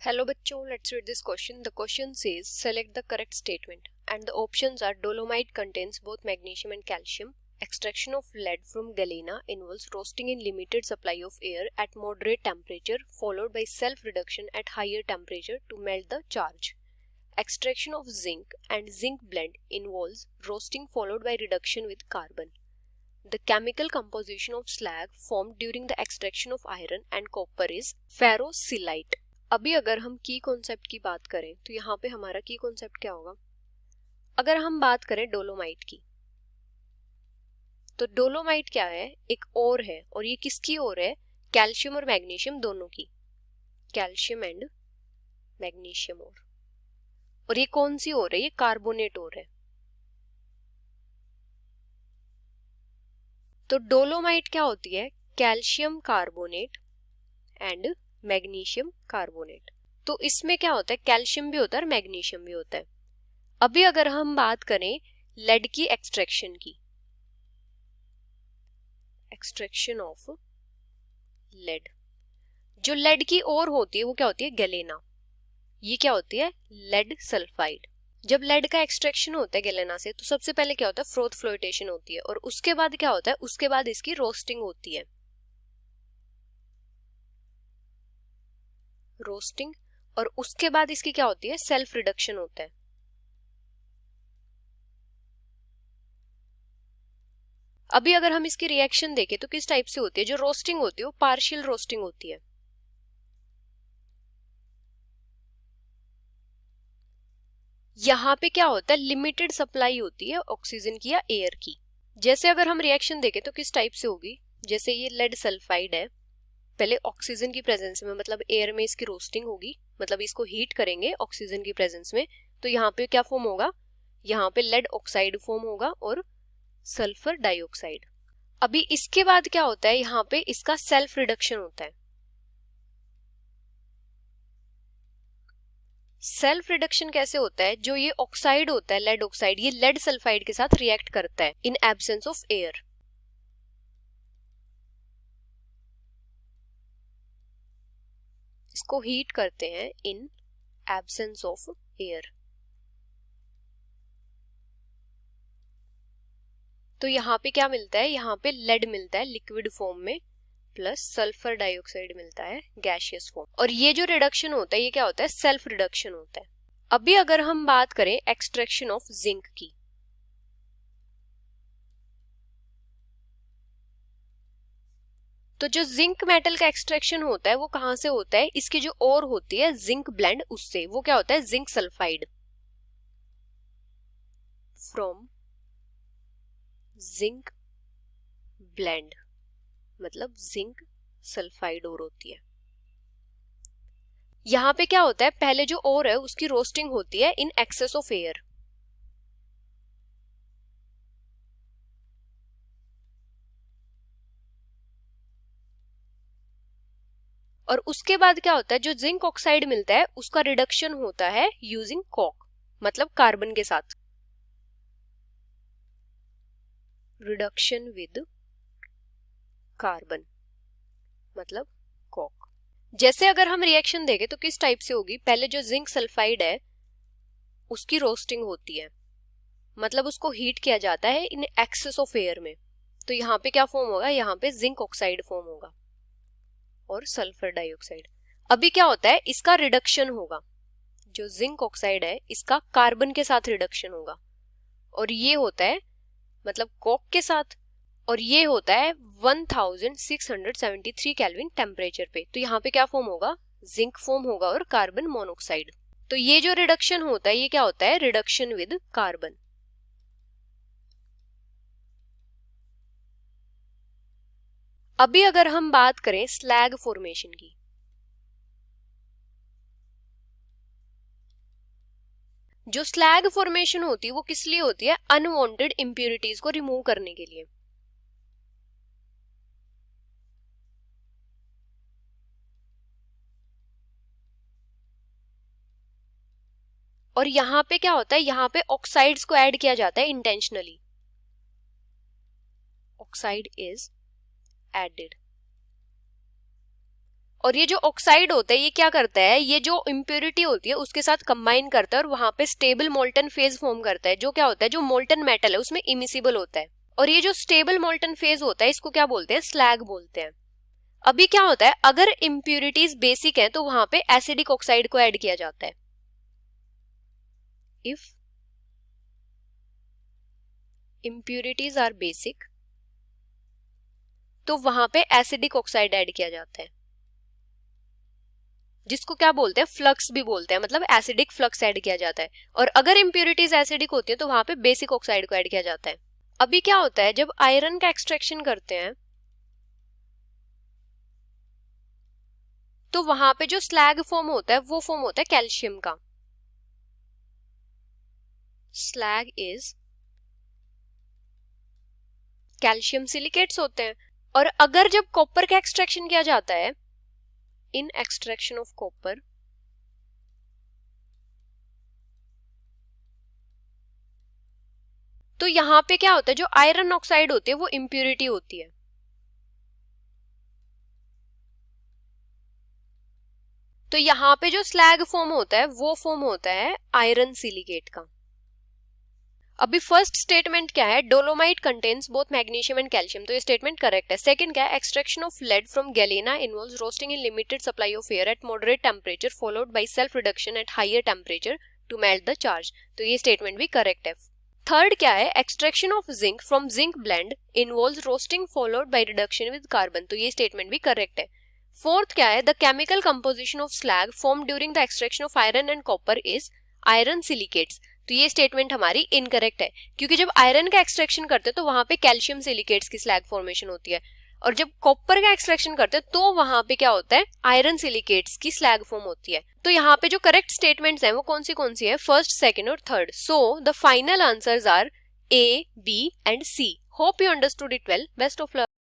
Hello बच्चों, let's read this question. The question says select the correct statement and the options are dolomite contains both magnesium and calcium. Extraction of lead from galena involves roasting in limited supply of air at moderate temperature followed by self reduction at higher temperature to melt the charge. Extraction of zinc and zinc blend involves roasting followed by reduction with carbon. The chemical composition of slag formed during the extraction of iron and copper is ferrosilite. अभी अगर हम की concept की बात करें तो यहाँ पे हमारा की कॉन्सेप्ट क्या होगा। अगर हम बात करें डोलोमाइट की तो डोलोमाइट क्या है, एक ओर है और ये किसकी ओर है, कैल्शियम और मैग्नीशियम दोनों की, कैल्शियम एंड मैग्नीशियम ओर। और ये कौन सी ओर है, ये कार्बोनेट ओर है। तो डोलोमाइट क्या होती है, calcium carbonate and magnesium carbonate. तो इसमें क्या होता है, कैल्शियम भी होता है और मैग्नीशियम भी होता है। अभी अगर हम बात करें लेड की एक्सट्रैक्शन की, एक्सट्रैक्शन ऑफ लेड, जो लेड की ओर होती है वो क्या होती है, गैलेना। ये क्या होती है, लेड सल्फाइड। जब लेड का एक्सट्रैक्शन होता है गैलेना से तो सबसे पहले क्या होता है, फ्रोथ फ्लोटेशन होती है और उसके बाद क्या होता है, उसके बाद इसकी रोस्टिंग होती है, रोस्टिंग। और उसके बाद इसकी क्या होती है, सेल्फ रिडक्शन होता है। अभी अगर हम इसकी रिएक्शन देखें तो किस टाइप से होती है, जो रोस्टिंग होती है वो पार्शियल रोस्टिंग होती है। यहाँ पे क्या होता है, लिमिटेड सप्लाई होती है ऑक्सीजन की या एयर की। जैसे अगर हम रिएक्शन देखें तो किस टाइप से होगी, जैसे ये लेड सल्फाइड है, पहले ऑक्सीजन की प्रेजेंस में मतलब एयर में इसकी रोस्टिंग होगी, मतलब इसको हीट करेंगे ऑक्सीजन की प्रेजेंस में, तो यहाँ पे क्या फॉर्म होगा, यहाँ पे लेड ऑक्साइड फॉर्म होगा और सल्फर डाइऑक्साइड। अभी इसके बाद क्या होता है, यहाँ पे इसका सेल्फ रिडक्शन होता है। सेल्फ रिडक्शन कैसे होता है, जो ये ऑक्साइड होता है लेड ऑक्साइड, ये लेड सल्फाइड के साथ रिएक्ट करता है इन एब्सेंस ऑफ एयर। इसको हीट करते हैं इन एब्सेंस ऑफ एयर। तो यहाँ पे क्या मिलता है, यहाँ पे लेड मिलता है लिक्विड फॉर्म में प्लस सल्फर डाइऑक्साइड मिलता है गैसियस फॉर्म। और ये जो रिडक्शन होता है ये क्या होता है, सेल्फ रिडक्शन होता है। अभी अगर हम बात करें एक्सट्रैक्शन ऑफ जिंक की, तो जो जिंक मेटल का एक्सट्रैक्शन होता है वो कहां से होता है, इसकी जो ओर होती है जिंक ब्लेंड, उससे। वो क्या होता है, zinc sulphide, from zinc blend, मतलब जिंक सल्फाइड ओर होती है। यहां पे क्या होता है, पहले जो ओर है उसकी रोस्टिंग होती है इन एक्सेस ऑफ एयर। और उसके बाद क्या होता है, जो जिंक ऑक्साइड मिलता है उसका रिडक्शन होता है यूजिंग कॉक, मतलब कार्बन के साथ, रिडक्शन विद कार्बन मतलब कॉक। जैसे अगर हम रिएक्शन देखें तो किस टाइप से होगी, पहले जो जिंक सल्फाइड है उसकी रोस्टिंग होती है, मतलब उसको हीट किया जाता है इन एक्सेस ऑफ एयर में। तो यहाँ पे क्या फॉर्म होगा, यहाँ पे जिंक ऑक्साइड फॉर्म होगा और सल्फर डाइऑक्साइड। अभी क्या होता है, इसका रिडक्शन होगा, जो जिंक ऑक्साइड है इसका कार्बन के साथ रिडक्शन होगा और ये होता है मतलब कॉक के साथ, और ये होता है 1673 केल्विन टेम्परेचर पे। तो यहाँ पे क्या फॉर्म होगा, जिंक फॉर्म होगा और कार्बन मोनोऑक्साइड। तो ये जो रिडक्शन होता है ये क्या होता है, रिडक्शन विद कार्बन। अभी अगर हम बात करें स्लैग फॉर्मेशन की, जो स्लैग फॉर्मेशन होती है वो किस लिए होती है, अनवांटेड इंप्योरिटीज को रिमूव करने के लिए। और यहाँ पे क्या होता है, यहाँ पे ऑक्साइड्स को ऐड किया जाता है इंटेंशनली, ऑक्साइड इज एडेड। और ये जो ऑक्साइड होता है ये क्या करता है, ये जो इम्प्योरिटी होती है उसके साथ कंबाइन करता है और वहां पे स्टेबल मोल्टन फेज फॉर्म करता है, जो क्या होता है, जो मोल्टन मेटल है उसमें इमिसिबल होता है। और ये जो स्टेबल मोल्टन फेज होता है इसको क्या बोलते हैं, स्लैग बोलते हैं। अभी क्या होता है, अगर इम्प्योरिटीज बेसिक है तो वहां पे एसिडिक ऑक्साइड को ऐड किया जाता है। इफ impurities आर बेसिक तो वहां पे एसिडिक ऑक्साइड ऐड किया जाता है, जिसको क्या बोलते हैं, फ्लक्स भी बोलते हैं, मतलब एसिडिक फ्लक्स ऐड किया जाता है। और अगर इम्प्योरिटीज एसिडिक होती है तो वहां पे बेसिक ऑक्साइड को ऐड किया जाता है। अभी क्या होता है, जब आयरन का एक्सट्रैक्शन करते हैं तो वहां पे जो स्लैग फॉर्म होता है वो फॉर्म होता है कैल्शियम का। स्लैग इज कैल्शियम सिलिकेट्स होते हैं। और अगर जब कॉपर का एक्सट्रैक्शन किया जाता है, इन एक्सट्रैक्शन ऑफ कॉपर, तो यहां पे क्या होता है, जो आयरन ऑक्साइड होती है वो इम्प्योरिटी होती है। तो यहां पे जो स्लैग फॉर्म होता है वो फॉर्म होता है आयरन सिलिकेट का। अभी फर्स्ट स्टेटमेंट क्या है, dolomite contains both magnesium and calcium, तो ये स्टेटमेंट करेक्ट है। सेकंड क्या है, extraction of lead from galena involves roasting in limited supply of air at moderate temperature followed by self reduction at higher temperature to melt the charge, तो ये statement भी correct है। Third क्या है, extraction of zinc from zinc blende involves roasting followed by reduction with carbon, तो ये statement भी correct है। फोर्थ क्या है, the chemical composition of slag form during the extraction of iron and copper is iron silicates, तो ये statement हमारी incorrect है, क्योंकि जब आयरन का एक्सट्रैक्शन करते हैं तो वहां पे कैल्शियम सिलिकेट्स की स्लैग फॉर्मेशन होती है, और जब कॉपर का एक्सट्रैक्शन करते हैं तो वहां पे क्या होता है, आयरन सिलिकेट्स की स्लैग फॉर्म होती है। तो यहाँ पे जो करेक्ट स्टेटमेंट्स हैं वो कौन सी है, फर्स्ट, सेकंड और third. So the final answers are A, B and C। Hope you understood it well. Best of luck.